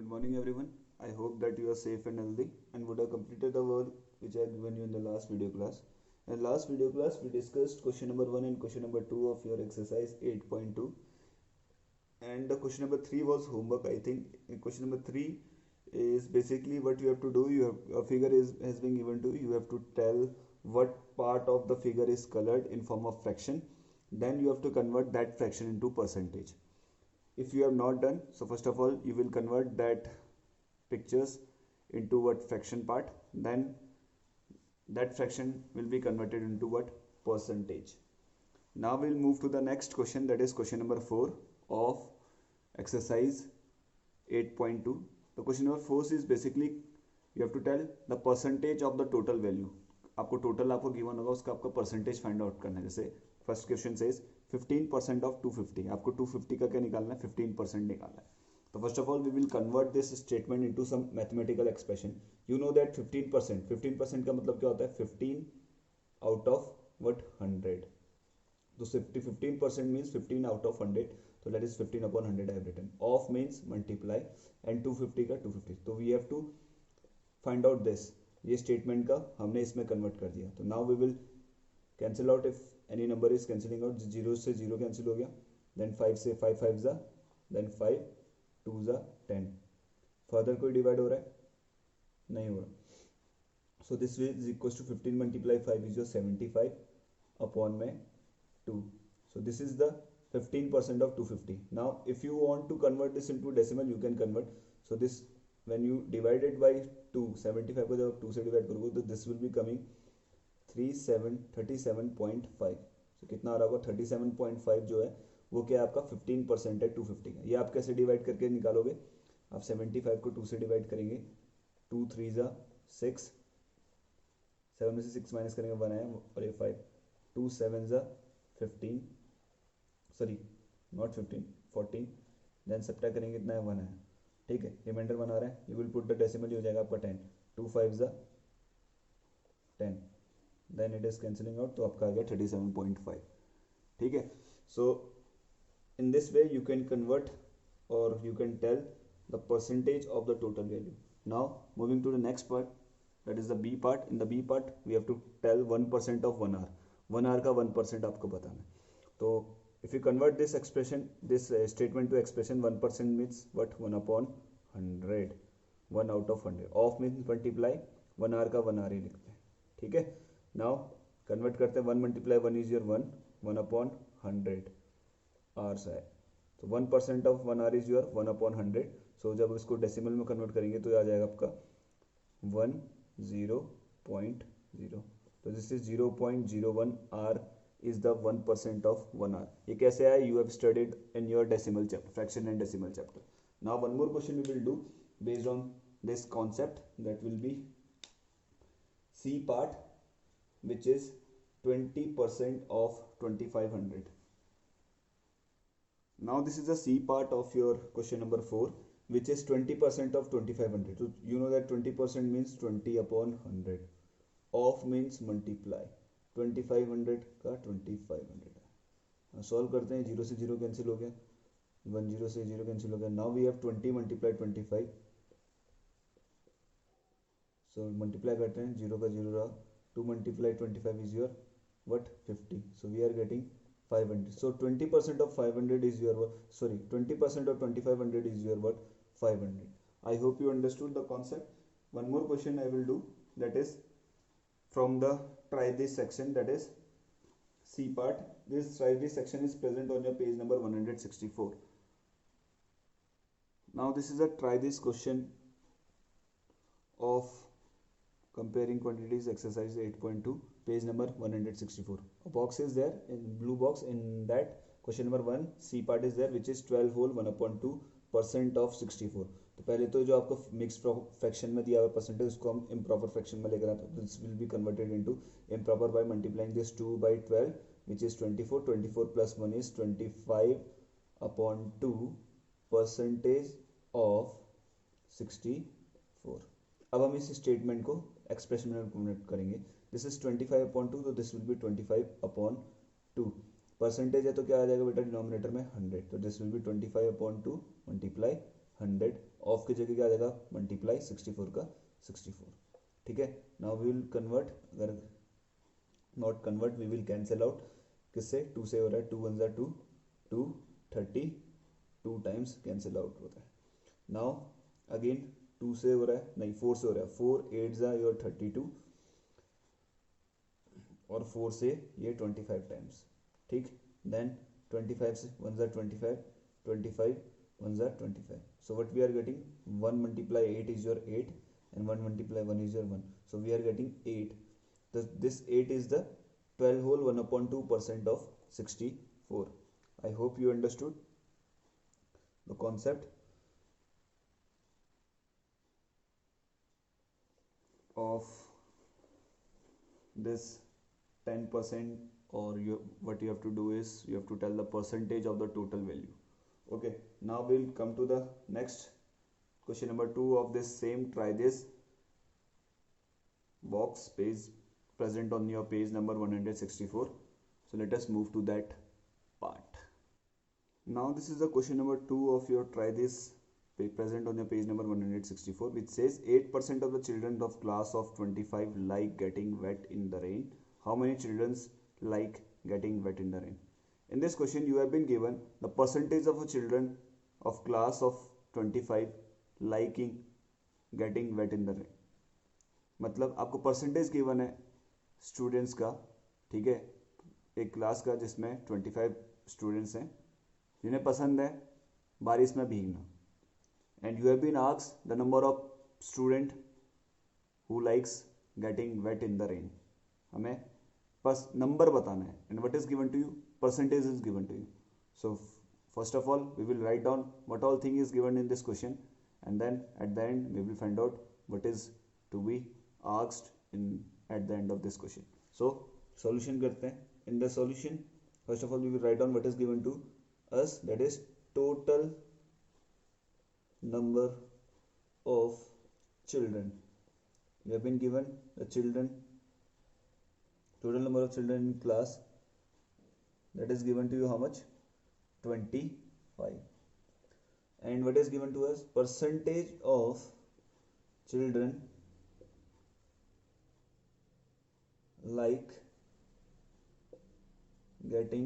morning everyone. I hope that you are safe and healthy and would have completed the work which I had given you in the last video class. In last video class we discussed question number 1 and question number 2 of your exercise 8.2, and the question number 3 was homework. I think in question number 3 is basically what you have to do. You have a figure has been given to you. You have to tell what part of the figure is colored in form of fraction. Then you have to convert that fraction into percentage. If you have not done so, first of all you will convert that pictures into what fraction part, then that fraction will be converted into what percentage. Now we'll move to the next question, that is question number 4 of exercise 8.2. the question number 4 is basically you have to tell the percentage of the total value. आपको total आपको given होगा, उसका आपका percentage find out करना है. जैसे first question says 15% of 250. आपको 250 का क्या निकालना है? 15% निकालना है. तो first of all we will convert this statement into some mathematical expression. You know that 15% का मतलब क्या होता है? 15 आउट ऑफ व्हाट 100. तो 15% मीन्स 15 आउट ऑफ 100. तो that is 15 upon 100 I have written. Of means multiply and 250 का 250. So we have to find out this. ये statement का हमने इसमें कन्वर्ट कर दिया. तो now we will cancel out if any number is cancelling out. 0 से 0 कैंसिल हो गया. देन 5 से 5 5 जा, देन 5 2 जा 10. फर्दर कोई डिवाइड हो रहा है? नहीं हो रहा. So this is equal to 15 multiply 5 is your 75 upon में 2. So this is the 15% of 250. Now if you want to convert this into decimal you can convert. So this when you divide it by 2, 75 को जब 2 से divide करोगे तो this will be coming 37.5. so कितना आ रहा होगा? 37.5 जो है वो क्या आपका 15% है 250 का. ये आप कैसे डिवाइड करके निकालोगे? आप 75 को 2 से डिवाइड करेंगे. 2 3 जा 6, 7 में से 6 माइनस करेंगे 1 आया और ये 5. 2 7 जा 15, सॉरी नॉट 15 14. देन सब्ट्रैक्ट करेंगे कितना है? 1 आया. ठीक है, रिमाइंडर 1 आ रहा है. You will put the decimal, हो जाएगा आपका 10. 2 5 जा 10. Then it is cancelling out. तो आपका आ गया 37.5. ठीक है. So in this way you can convert or you can tell the percentage of the total value. Now moving to the next part, that is the B part. In the B part we have to tell 1% of 1 hour. 1 hour का 1% आपको बताना है. तो if you convert this expression, this statement to expression, 1% means what? 1 upon 100. 1 out of 100. Off means multiply. 1 hour का 1 hour ही लिखते हैं. ठीक है. Now convert करते हैं. 1 multiply 1 is your 1. 1 upon 100 hours है. तो 1% of 1 hour is your 1 upon 100. So जब इसको डेसिमल में कन्वर्ट करेंगे तो आ जाएगा आपका 10.0. तो this is 0.01 hour is the 1% of 1 hour. ये कैसे आया? You have studied in your decimal chapter, fraction and decimal chapter. Now one more question we will do based on this concept, that will be C part, which is 20% of 2500. Now this is the C part of your question number 4, which is 20% of 2500. So you know that 20% means 20 upon 100. Off means multiply. 2500 का 2500 है. Solve करते हैं. 0 से 0 cancel हो गया. 1 0 से 0 cancel हो गया. Now we have 20 multiply 25. So multiply करते हैं. 0 का 0 रहा. 2 multiply 25 is your what 50. So we are getting 500. So 20% of 500 is your what? Sorry, 20% of 2500 is your what? 500. I hope you understood the concept. One more question I will do, that is from the try this section, that is C part. This try this section is present on your page number 164. Now this is a try this question of comparing quantities, exercise 8.2, page number 164. A box is there in blue box. In that question number 1 C part is there, which is 12 whole 1 upon 2% of 64. तो पहले तो जो आपको mix fraction में दिया हुआ percentage, उसको हम इम्प्रॉपर फ्रैक्शन में लेकर आते हैं. This will be converted into improper by multiplying this 2 by 12, which is 24. 24 plus 1 is 25 upon 2% of 64. अब हम इस स्टेटमेंट को एक्सप्रेशन में कन्वर्ट करेंगे. दिस इज 25 अपॉन 2, तो this will be 25 upon 2. Percentage है तो क्या आ जाएगा बेटा डिनोमिनेटर में 100. तो this will be 25 upon 2 multiply 100 of की जगह क्या आ जाएगा, मल्टीप्लाई 64 का 64, ठीक है। नाउ वी विल कन्वर्ट, अगर not convert we will cancel out, किससे, 2 से हो रहा है, 2 1 2, 2 30, 2 टाइम्स कैंसिल आउट होता है। नाउ अगेन 2 से हो रहा है, नहीं 4 से हो रहा है, 4 8 जा योर 32 और 4 से ये 25 टाइम्स, ठीक। देन 25 से 1 जा 25, 25 1 जा 25, so what we are getting, 1 multiply 8 is your 8 and 1 multiply 1 is your 1, so we are getting 8. This 8 is the 12 whole 1/2% of 64. I hope you understood the concept of this 10%, or what you have to do is you have to tell the percentage of the total value. Okay, now we'll come to the next question number 2 of this same try this box page present on your page number 164. So let us move to that part. Now this is the question number 2 of your try this present on your page number 164, which says 8% of the children of class of 25 like getting wet in the rain. How many children like getting wet in the rain? In this question you have been given the percentage of the children of class of 25 liking getting wet in the rain. मतलब आपको percentage given है students का, ठीक है, एक class का जिसमें 25 students हैं जिन्हें पसंद है बारिश में भीगना, and you have been asked the number of student who likes getting wet in the rain. हमें बस नंबर बताना है, and what is given to you, percentage is given to you. So first of all we will write down what all thing is given in this question, and then at the end we will find out what is to be asked in at the and of this question. So solution करते हैं. In the solution first of all we will write down what is given to us, that is total number of children. We have been given the children, total number of children in class, that is given to you how much, 25. And what is given to us, percentage of children like getting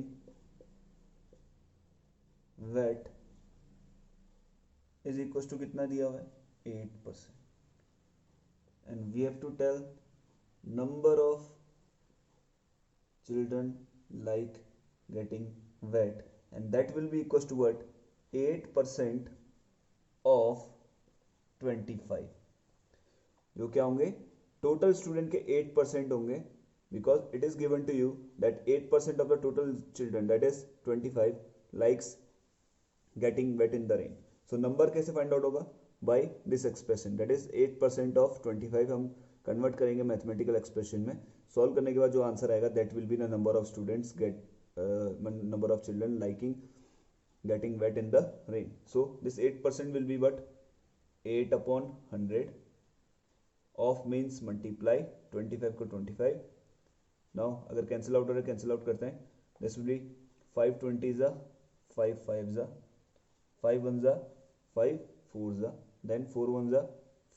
wet is equals to कितना दिया हुआ है, 8%. And we have to tell number of children like getting wet, and that will be equals to what, 8% of 25. जो क्या होंगे, total student के 8% होंगे, because it is given to you that 8% of the total children, that is 25, likes getting wet in the rain. So number कैसे find out होगा, by this expression, that is 8% of 25 हम convert करेंगे mathematical expression में. Solve करने के बाद जो answer आएगा that will be the number of students number of children liking getting wet in the rain. So this 8% will be what, 8/100. Of means multiply 25 को 25. Now अगर कैंसिल आउट हो रहा है, कैंसिल आउट करते हैं. दिस विल बी 5 20 जा 5 5 जा 5 1 जा 5 4 जा, देन 4 1 जा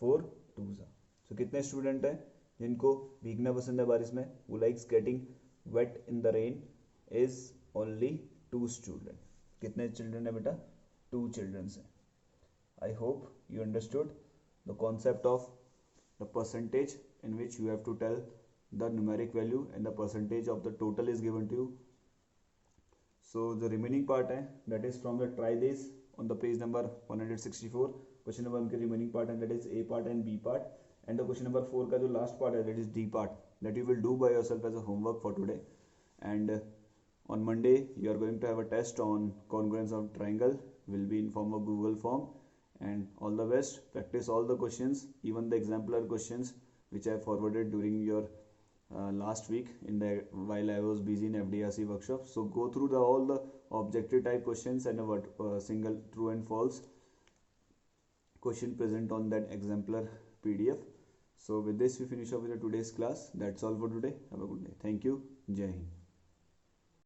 4 2 जा. सो कितने स्टूडेंट हैं जिनको भीगना पसंद है बारिश में, वो likes getting wet in the rain, is only 2 student. कितने चिल्ड्रन है बेटा, 2 चिल्ड्रंस हैं. I hope you understood the concept of the percentage in which you have to tell the numeric value and the percentage of the total is given to you. So the remaining part है, that is from the try this on the page number 164, question number 1 के remaining part है, that is A part and B part, and the question number 4 का जो last part है, that is D part, that you will do by yourself as a homework for today. And on Monday you are going to have a test on congruence of triangle, will be in form of Google form. And all the best, practice all the questions, even the exemplar questions which I forwarded during your last week in the while I was busy in FDRC workshop. So go through all the objective type questions and a single true and false question present on that exemplar PDF. So with this we finish up with today's class. That's all for today. Have a good day. Thank you. Jai Hind.